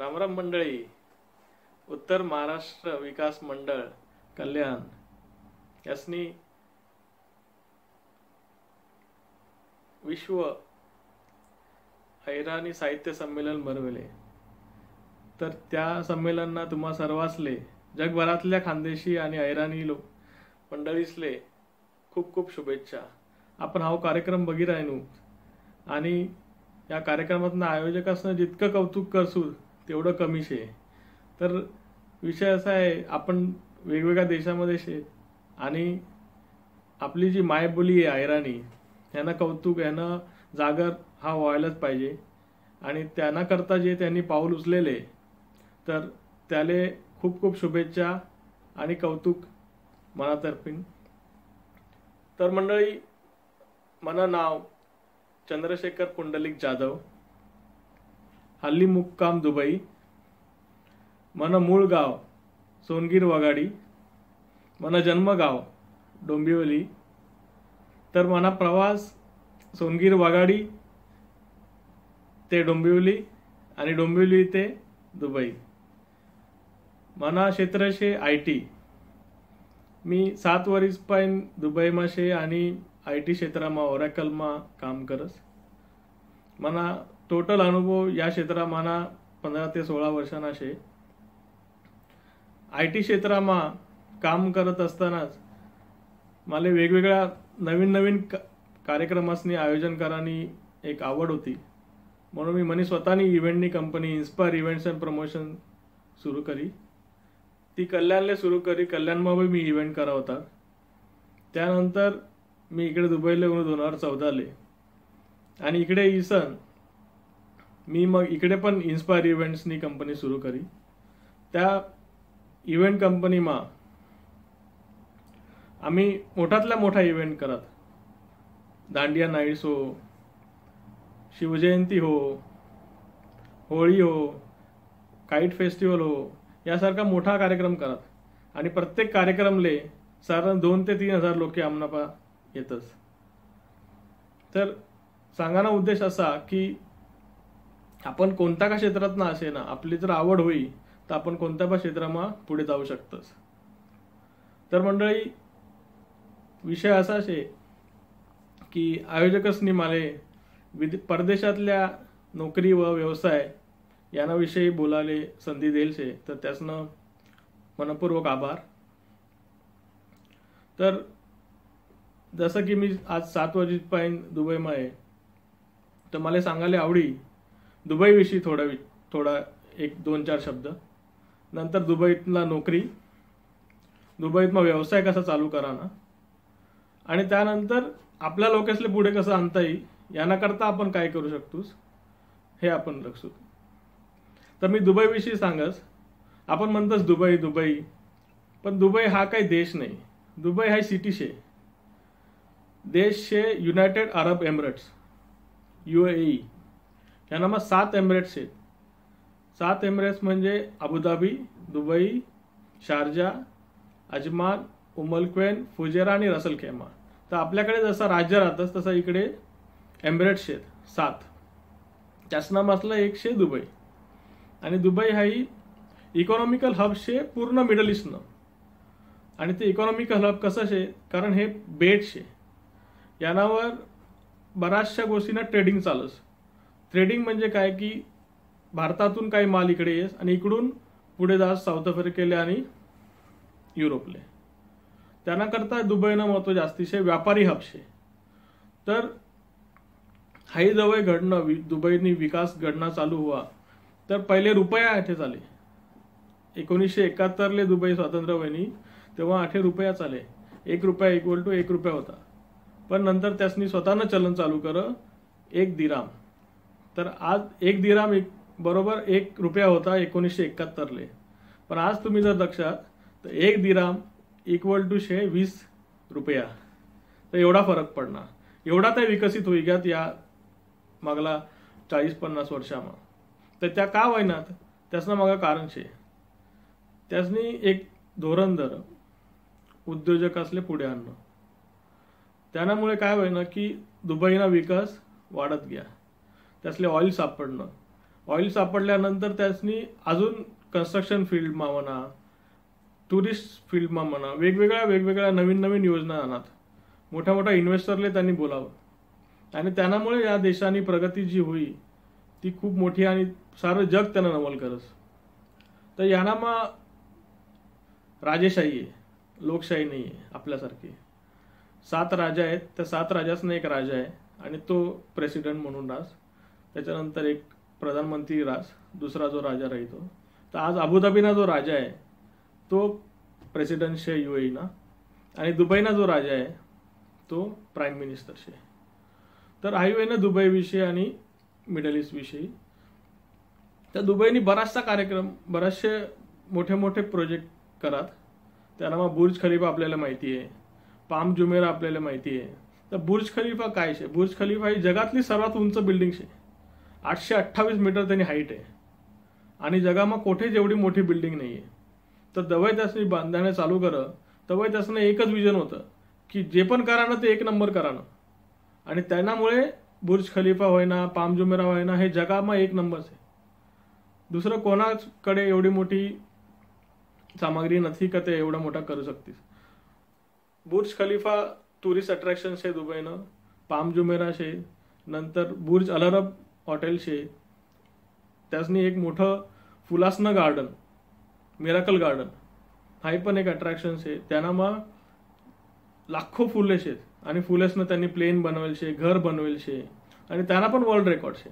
रामराम मंडळी. उत्तर महाराष्ट्र विकास मंडळ कल्याण यासनी विश्व ऐराणी साहित्य संमेलन भरवले. तर त्या संमेलनात तुम्हा सर्वासले जगभरातल्या खानदेशी आणि ऐराणी लोक मंडळीसले खूप खूप शुभेच्छा. आपण हा कार्यक्रम बघी राहिनू आणि या कार्यक्रमातनं आयोजकांना जितकं कौतुक करसू तेवढं कमी शे. तर विषय असा आहे, आपण वेगवेगळ्या देशामध्ये शे आणि आपली जी मायबोली आहे ऐराणी यांना कौतुक यांना जागर हा व्हायलाच पाहिजे. आणि त्यांना करता जे त्यांनी पाऊल उचलेले तर त्याले खूप खूप शुभेच्छा आणि कौतुक मनातर्फे. तर मंडळी, मना नाव चंद्रशेखर पुंडलिक जाधव, हल्ली मुक्काम दुबई, मन मूळ गाव सोनगीर वगाडी, मन जन्मगाव डोंबिवली. तर मना प्रवास सोनगीर वगाडी ते डोंबिवली आणि डोंबिवली ते दुबई. मना क्षेत्र शे IT. मी 7 वर्ष पाईन दुबईमा शे आणि IT क्षेत्रामा ओरॅकलमा काम करस. मना टोटल अनुभव या क्षेत्रा मना 15 ते 16 वर्षांना शे. IT क्षेत्रामा काम करत असतानाच मला वेगवेगळ्या नवीन नवीन कार्यक्रमांनी आयोजन करानी एक आवड होती. म्हणून मी मनी स्वतःनी इव्हेंटनी company inspire events and promotion सुरू करी. ती कल्याणले सुरू करी. कल्याणमा मी इव्हेंट करा होता. त्यानंतर मी इकडे दुबईला येऊन 2014 आणि इकडे इसन मी मग इकडे पण इन्स्पायर इव्हेंट्सनी कंपनी सुरू करी. त्या इव्हेंट कंपनीमा आम्ही मोठातल्या मोठा इव्हेंट करत. दांडिया नाईट्स हो, शिवजयंती हो, होळी हो, काईट फेस्टिवल हो, यासारखा मोठा कार्यक्रम करत. आणि प्रत्येक कार्यक्रमले साधारण 2 ते 3 हजार लोक आमना येतच. तर सांगाना उद्देश असा की आपण कोणत्या का क्षेत्रात ना असे ना, आपली जर आवड होई तर आपण कोणत्या पण क्षेत्रामा पुढे जाऊ शकतोस. तर मंडळी, विषय असा शे की आयोजकसनी माले परदेशातल्या नोकरी व व्यवसाय याविषयी बोलाले संधी देईल शे. तर त्यासनं मनपूर्वक आभार. तर जसं की मी आज 7 वर्षापासून दुबईमा आहे, तर मला सांगायला आवडी दुबईविषयी थोडा 1-2-4 शब्द. नंतर दुबईतला नोकरी, दुबईतला व्यवसाय कसा चालू कराना आणि त्यानंतर आपल्या लोकेसले पुढे कसं आणता येईल यानाकरता आपण काय करू शकतोस हे आपण लक्षू. तर मी दुबईविषयी सांगस. आपण म्हणतोस दुबई दुबई, पण दुबई हा काही देश नाही. दुबई हा सिटी शे. देश शे युनायटेड अरब एमिरेट्स UAE. यानामा 7 एमिरेट्स आहेत. 7 एमिरेट्स म्हणजे Abu Dhabi, Dubai, Sharjah, Ajman, Umm Al Quwain, Fujairah आणि रसल खेमा. तर आपल्याकडे जसं राज्य राहतंच तसं इकडे एमिरेट्स आहेत 7. त्याचं असलं एक शे दुबई. आणि दुबई हा ही इकॉनॉमिकल हब शे पूर्ण मिडल ईस्टनं. आणि ते इकॉनॉमिकल हब कसं शे, कारण हे बेट शे. यानावर बऱ्याचशा गोष्टींना ट्रेडिंग चालस. ट्रेडिंग म्हणजे काय की भारतातून काही माल इकडे येस आणि इकडून पुढे जास साऊथ आफ्रिकेले आणि युरोपले. त्यानाकरता दुबईनं महत्व जास्तीशे व्यापारी हब शे. तर हाई जवळ घडणं दुबईनी विकास घडणं चालू हुआ तर पहिले रुपया आठे चाले. 1971 दुबई स्वातंत्र्य व्हायनी तेव्हा 8 रुपया चाले. 1 रुपया इक्वल टू 1 रुपया होता. पण नंतर त्यासनी स्वतःनं चलन चालू कर 1 दिराम. तर आज 1 दिराम बरोबर 1 रुपया होता 1971. पण आज तुम्ही जर लक्षात तर 1 दिराम इक्वल टू 20 रुपया. तर एवढा फरक पडणार. एवढा त्या विकसित होई ग्यात या मागला 40-50 वर्षामा. तर त्या का व्हायनात त्यासनं मागं कारण शे. त्यासनी एक धोरण दर उद्योजक असले पुढे आणणं. त्यामुळे काय व्हायना की दुबईना विकास वाढत गया. त्यासले ऑइल सापडणं ऑइल सापडल्यानंतर त्यासनी अजून कन्स्ट्रक्शन फील्डमा म्हणा, टुरिस्ट फील्डमा म्हणा, वेगवेगळ्या नवीन योजना आणत, मोठ्या मोठ्या इन्व्हेस्टरले त्यांनी बोलावं, आणि त्यामुळे या देशाची प्रगती जी होई ती खूप मोठी, आणि सारं जग त्यांना नवल करस. तर यानामा राजेशाही आहे, लोकशाही नाही आहे. आपल्यासारखी 7 राजा आहेत, त्या 7 राजासनं एक राजा आहे, आणि तो प्रेसिडेंट म्हणून राज. त्याच्यानंतर एक प्रधानमंत्री राज, दुसरा जो राजा राहतो. तर आज अबुधाबीना जो राजा आहे तो प्रेसिडेंट शे UAE, आणि दुबईना जो राजा आहे तो प्राईम मिनिस्टर शे. तर हायवे ना दुबई विषयी आणि मिडल ईस्ट विषयी. तर दुबईनी बराचसा कार्यक्रम, बरेचसे मोठे प्रोजेक्ट करत. त्यांना बुर्ज खलिफा आपल्याला माहिती आहे, पाम जुमेरा आपल्याला माहिती आहे. तर बुर्ज खलिफा काय शे? बुर्ज खलिफा ही जगातली सर्वात उंच बिल्डिंग शे. 828 मीटर त्यांनी हाईट आहे, आणि जगामा कोठेच एवढी मोठी बिल्डिंग नाही आहे. तर दवाई त्यासनी बांधण्याने चालू कर, तेव्हा त्यासनं एकच विजन होतं की जे पण करा ना ते 1 नंबर करा ना. आणि त्यामुळे बुर्ज खलिफा होईना, पाम जुमेरा होईना, हे जगामा 1 नंबरच आहे. दुसरं कोणाकडे एवढी मोठी सामग्री नथी का ते एवढा मोठा करू शकतीस. बुर्ज खलिफा टुरिस्ट अट्रॅक्शन शे दुबईनं, पाम जुमेरा शे, नंतर बुर्ज अल अरब हॉटेल शे, त्यासनी एक मोठं फुलासनं गार्डन, मिराकल गार्डन, हाही पण एक अट्रॅक्शन शे. त्यांना मग लाखो फुले शेत, आणि फुलेसनं त्यांनी प्लेन बनवेल शे, घर बनवेल शे, आणि त्यांना पण वर्ल्ड रेकॉर्ड शे.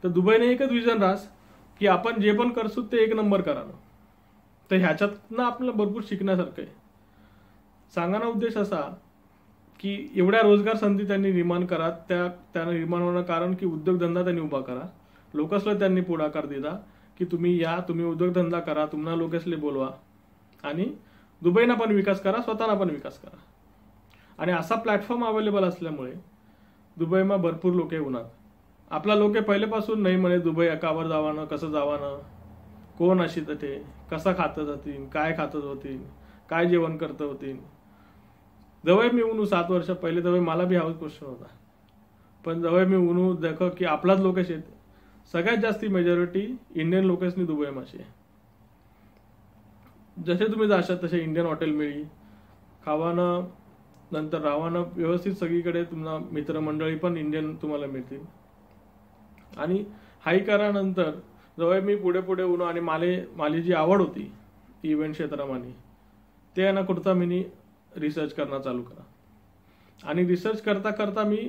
तर दुबईने एकच विजन रास की आपण जे पण करसू ते 1 नंबर करा. तर ह्याच्यातनं आपल्याला भरपूर शिकण्यासारखं आहे. सांगाना उद्देश असा की एवढ्या रोजगार संधी त्यांनी निर्माण करा. त्यांना निर्माण होणं कारण की उद्योगधंदा त्यांनी उभा करा. लोकसला त्यांनी पुढाकार दिला की तुम्ही या, तुम्ही उद्योगधंदा करा, तुम्हाला लोकसले बोलवा, आणि दुबईना पण विकास करा, स्वतःना पण विकास करा. आणि असा प्लॅटफॉर्म अवेलेबल असल्यामुळे दुबईमा भरपूर लोक होणार. आपला लोक पहिलेपासून नाही म्हणे दुबई अकावर जावानं, कसं जावानं, कोण अशी ते, कसं खातं जातील, काय खातच होतील, काय जेवण करत होतील. जवळ मी उनू 7 वर्ष पहिले जवळ मला बी हाच क्वेश्चन होता. पण जवळ मी उनू देखो की आपलाच लोक शेत, सगळ्यात जास्ती मेजॉरिटी इंडियन लोकेसनी दुबईमा शे. जसे तुम्ही जाशात तसे इंडियन हॉटेल मिळी, खावानं, नंतर राहवानं व्यवस्थित सगळीकडे. तुम्हाला मित्रमंडळी पण इंडियन तुम्हाला मिळतील. आणि हाई करा. जवळ मी पुढे उनो, आणि माली जी आवड होती इव्हेंट क्षेत्रामध्ये, ते ना कुठचा मी रिसर्च करणं चालू करा. आणि रिसर्च करता मी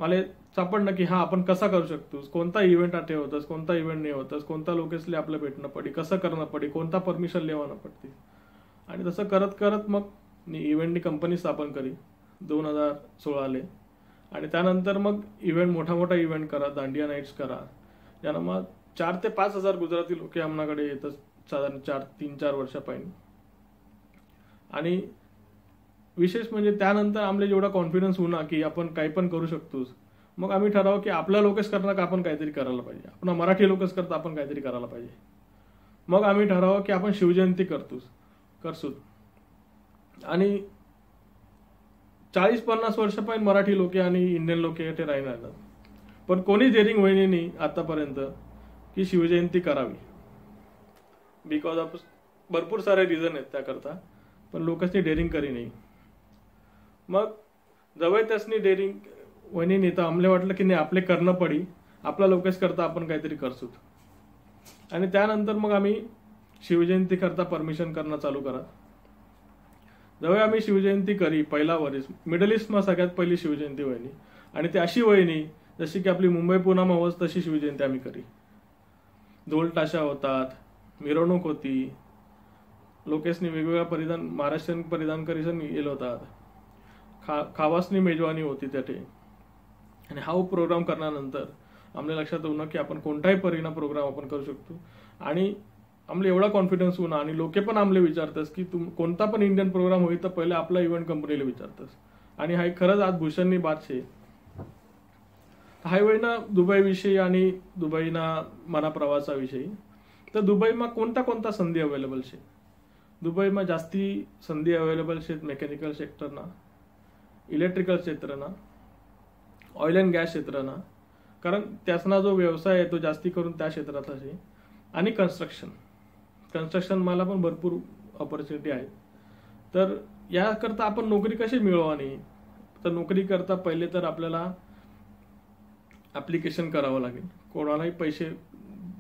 मला सापडणं की हा आपण कसा करू शकतो, कोणता इव्हेंट आठे होतस, कोणता इव्हेंट नाही होतस, कोणता लोकेसले आपलं भेटणं पडी, कसं करणं पडी, कोणता परमिशन लेवानं पडते. आणि तसं करत मग मी इव्हेंटनी कंपनी स्थापन करी 2016ले. आणि त्यानंतर मग इव्हेंट मोठा इव्हेंट करा, दांडिया नाईट्स करा. ज्यांना मग 4 ते 5 हजार गुजराती लोक आमच्याकडे येतात साधारण 3-4 वर्षापायी. आणि विशेष म्हणजे त्यानंतर आमले जेवढा कॉन्फिडन्स होणार की आपण काही पण करू शकतोस, मग आम्ही ठराव की आपल्या लोकेस करणार का आपण काहीतरी करायला पाहिजे, आपण मराठी लोकेस करता आपण काहीतरी करायला पाहिजे. मग आम्ही ठराव की आपण शिवजयंती करसू. आणि 40-50 वर्षापायी मराठी लोक आणि इंडियन लोक ते राहणार, पण कोणी डेअरिंग होईनी नाही आतापर्यंत की शिवजयंती करावी. बिकॉज ऑफ भरपूर सारे रिझन आहेत त्याकरता, पण लोकांनी डेअरिंग करी नाही. मग जवळ त्यासनी डेअरिंग वहिनी नाही, तर आम्हाला वाटलं की नाही आपले करणं पडी, आपला लोकेस करता आपण काहीतरी करसूत. आणि त्यानंतर मग आम्ही शिवजयंती करता परमिशन करणं चालू करा. जवळ आम्ही शिवजयंती करी पहिला वरीस मिडल ईस्टमा सगळ्यात पहिली शिवजयंती वहिनी. आणि ती अशी वहिनी जशी की आपली मुंबई पुण्यामा होस तशी शिवजयंती आम्ही करी. ढोल ताशा होतात, मिरवणूक होती, लोकेसनी वेगवेगळ्या परिधान, महाराष्ट्रीयन परिधान करीसन येलो होतात, खावासनी मेजवानी होती त्याटे. आणि हा प्रोग्राम करण्यानंतर आम्हाला लक्षात येऊन की आपण कोणताही परिणाम प्रोग्राम आपण करू शकतो. आणि आम्हाला एवढा कॉन्फिडन्स होऊन, आणि लोके पण आम्हाला विचारतस की तुम कोणता पण इंडियन प्रोग्राम होईल तर पहिले आपला इव्हेंट कंपनीला विचारतस. आणि हा खरंच आज भूषणनी बात शे. हायवेना दुबईविषयी आणि दुबईना मना प्रवासाविषयी. तर दुबईमा कोणता संधी अवेलेबल शे. दुबईमा जास्ती संधी अवेलेबल शेत मेकॅनिकल सेक्टरना, इलेक्ट्रिकल क्षेत्रना, ऑइल अँड गॅस क्षेत्रना, कारण त्यासना जो व्यवसाय आहे तो जास्ती करून त्या क्षेत्रात आहे. आणि कन्स्ट्रक्शन मला पण भरपूर ऑपॉर्च्युनिटी आहेत. तर याकरता आपण नोकरी कशी मिळवावी, तर नोकरी करता पहिले तर आपल्याला ॲप्लिकेशन करावं लागेल. कोणालाही पैसे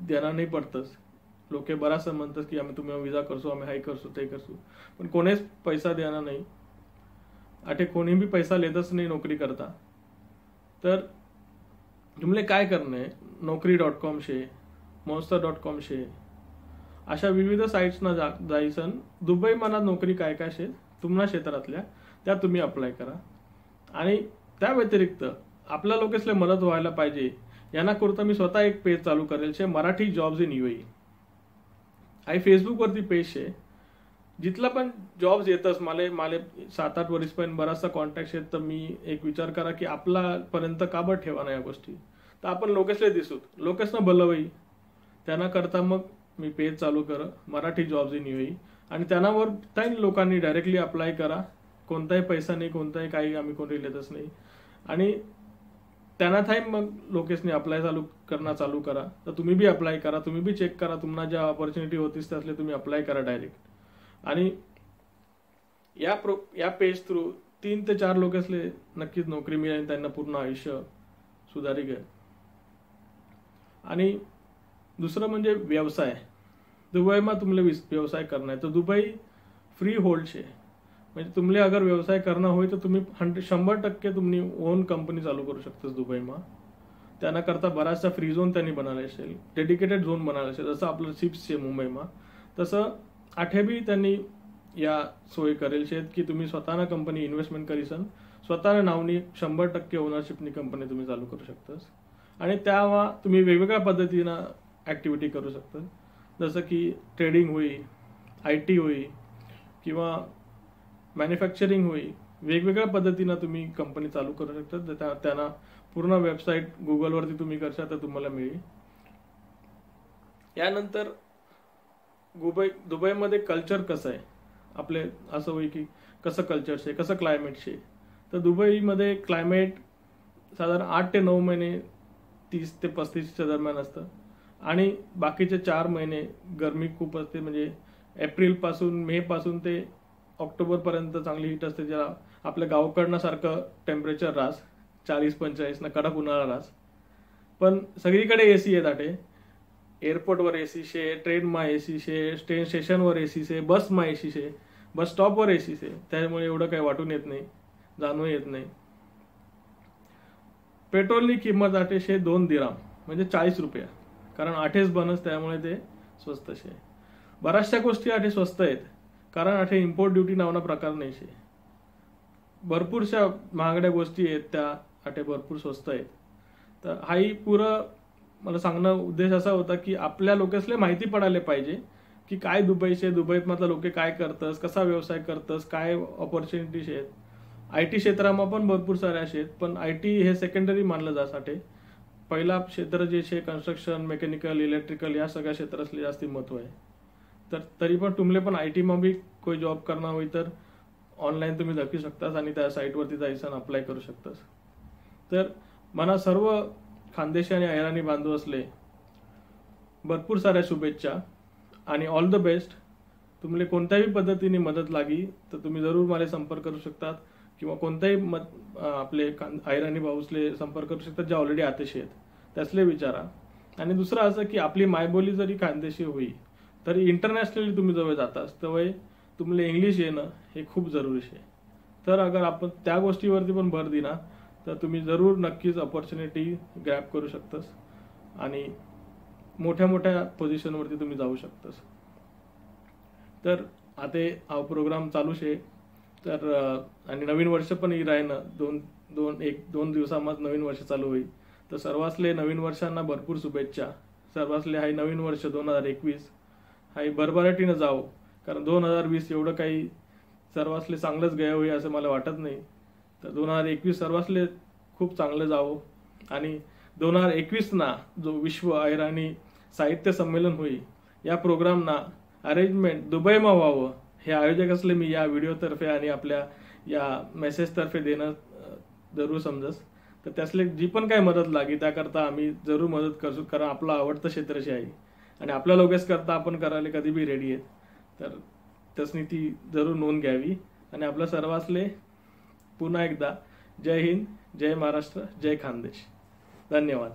देणार नाही पडतंच. लोक बराचसा म्हणतात की आम्ही तुम्ही विजा करसो, आम्ही हाय करसो, ते करसो, पण कोणीच पैसा देणार नाही. अटे कोणी बी पैसा लेतच नाही नोकरी करता. तर तुमले काय करणे, Naukri.com शे, Monster.com शे, अशा विविध साईट्सना जायसन दुबई मनात नोकरी काय काय शे तुम्हाला क्षेत्रातल्या त्या तुम्ही अप्लाय करा. आणि त्या व्यतिरिक्त आपल्या लोकेसले मदत व्हायला पाहिजे यानाकरता मी स्वतः एक पेज चालू करेल शे, मराठी जॉब्स इन UAE. आई फेसबुकवरती पेज शे, जिथला पण जॉब्स येतच. मला 7-8 वर्षपर्यंत बराचसा कॉन्टॅक्ट आहेत. तर मी एक विचार करा की आपल्यापर्यंत काबड ठेवा ना या गोष्टी, तर आपण लोकेसले दिसूत, लोकेसनं भलवई. त्यांना करता मग मी पेज चालू कर मराठी जॉब्स इन UAE, आणि त्यांनावर काही लोकांनी डायरेक्टली अप्लाय करा. कोणताही पैसा नाही, कोणताही काही आम्ही कोणी लेतच नाही. आणि त्यांना थाई मग लोकेसने अप्लाय चालू करा. तर तुम्ही बी अप्लाय करा, तुम्ही बी चेक करा, तुम्हाला ज्या ऑपॉर्च्युनिटी होतीस त्यातले तुम्ही अप्लाय करा डायरेक्ट. आणि या पेज थ्रू 3 ते 4 लोकेसले नक्कीच नोकरी मिळेल, त्यांना पूर्ण आयुष्य सुधारी गए. आणि दुसरं म्हणजे व्यवसाय. दुबईमा तुमले व्यवसाय करना आहे तर दुबई फ्री होल्ड शे. म्हणजे तुमले अगर व्यवसाय करणं होय तर तुम्ही 100% तुम्ही ओन कंपनी चालू करू शकतास दुबईमा. त्यांना करता बराचसा फ्री झोन त्यांनी बनवला असेल, डेडिकेटेड झोन बनवला असेल. जसं आपलं चिप्स शे मुंबईमा, तसं आठे बी त्यांनी या सोय करेल शेत की तुम्ही स्वतःना कंपनी इन्व्हेस्टमेंट करीसन, स्वतःना नावनी 100% ओनरशिपनी कंपनी तुम्ही चालू करू शकतास. आणि त्यावा तुम्ही वेगवेगळ्या पद्धतीनं ऍक्टिव्हिटी करू शकता. जसं की ट्रेडिंग होई, IT होई, किंवा मॅन्युफॅक्चरिंग होई. वेगवेगळ्या पद्धतीनं तुम्ही कंपनी चालू करू शकता. त्यांना पूर्ण वेबसाईट गुगलवरती तुम्ही करशा तर तुम्हाला मिळेल. यानंतर दुबईमध्ये कल्चर कसं आहे आपले, असं होई की कसं कल्चर शे, कसं क्लायमेट शे. तर दुबईमध्ये क्लायमेट साधारण 8 ते 9 महिने 30 ते 35च्या दरम्यान असतं. आणि बाकीचे 4 महिने गरमी खूप असते. म्हणजे एप्रिलपासून मेपासून ते ऑक्टोबरपर्यंत चांगली हीट असते. ज्याला आपल्या गावकडनं सारखं टेम्परेचर रास 40-45 ना कडक उन्हाळा रास. पण सगळीकडे AC आहेत. आटे एअरपोर्टवर AC शे, ट्रेनमा AC शे, ट्रेन स्टेशनवर AC शे, बसमा AC शे, बस स्टॉपवर AC शे. त्यामुळे एवढं काही वाटून येत नाही, जाणून येत नाही. पेट्रोलनी किंमत आटे शे 2 दिराम, म्हणजे 40 रुपये. कारण आठेच बनस, त्यामुळे ते स्वस्त शे. बऱ्याचशा गोष्टी आठे स्वस्त आहेत, कारण आठे इम्पोर्ट ड्युटी नावना प्रकार नाही शे. भरपूरशा महागड्या गोष्टी आहेत त्या आठे भरपूर स्वस्त आहेत. तर हाही पुरं मला सांगणं उद्देश असा होता की आपल्या लोकेसले माहिती पडायला पाहिजे की काय दुबईचे, दुबईत मधला लोक काय करतस, कसा व्यवसाय करतस, काय ऑपॉर्च्युनिटीज आहेत. IT क्षेत्रामा पण भरपूर साऱ्या आहेत, पण IT हे सेकंडरी मानलं जासाठी. पहिला क्षेत्र जे शे कन्स्ट्रक्शन, मेकॅनिकल, इलेक्ट्रिकल या सगळ्या क्षेत्रातले जास्ती महत्व आहे. तर तरी पण तुमले पण IT मा बी कोई जॉब करणार होई तर ऑनलाईन तुम्ही दाखवू शकतास आणि त्या साईटवरती जायचं अप्लाय करू शकतास. तर मला सर्व खानदेशी आणि अहिराणी बांधव असले भरपूर साऱ्या शुभेच्छा आणि ऑल द बेस्ट. तुम्हाला कोणत्याही पद्धतीने मदत लागी तर तुम्ही जरूर मला संपर्क करू शकतात, किंवा कोणत्याही आपले अहिराणी भाऊसले संपर्क करू शकतात जे ऑलरेडी आतेशी आहेत त्यासले विचारा. आणि दुसरं असं की आपली मायबोली जरी खानदेशी होई तरी इंटरनॅशनली तुम्ही जवळ जातास तेव्हा तुम्हाला इंग्लिश येणं हे खूप जरुरी आहे. तर अगर आपण त्या गोष्टीवरती पण भर दिला तर तुम्ही जरूर नक्कीच ऑपॉर्च्युनिटी ग्रॅब करू शकतास आणि मोठ्या मोठ्या पोझिशनवरती तुम्ही जाऊ शकतास. तर आता हा प्रोग्राम चालू शे. तर आणि नवीन वर्ष पण येईल आहे ना, 2 दिवसामध्ये नवीन वर्ष चालू होईल. तर सर्वांसले नवीन वर्षांना भरपूर शुभेच्छा. सर्वांसले हाय नवीन वर्ष 2021 हाय भरभराटीनं जावं, कारण 2020 एवढं काही सर्वांसले चांगलंच गया होईल असं मला वाटत नाही. तर 2021 सर्वांसले खूप चांगलं जावं. आणि 2021 ना जो विश्व अहिराणी साहित्य संमेलन होईल या प्रोग्रामना अरेंजमेंट दुबईमा व्हावं हे आयोजक असले मी या व्हिडिओतर्फे आणि आपल्या या मेसेजतर्फे देणं जरूर समजस. तर त्यासले जी पण काही मदत लागली त्याकरता आम्ही जरूर मदत करू, कारण आपलं आवडतं क्षेत्रशी आहे आणि आपल्या लोकेस करता आपण करायला कधी बी रेडी आहेत. तर त्यासनी ती जरूर नोंद घ्यावी. आणि आपल्या सर्वांसले पुन्हा एकदा जय हिंद, जय महाराष्ट्र, जय खानदेश. धन्यवाद.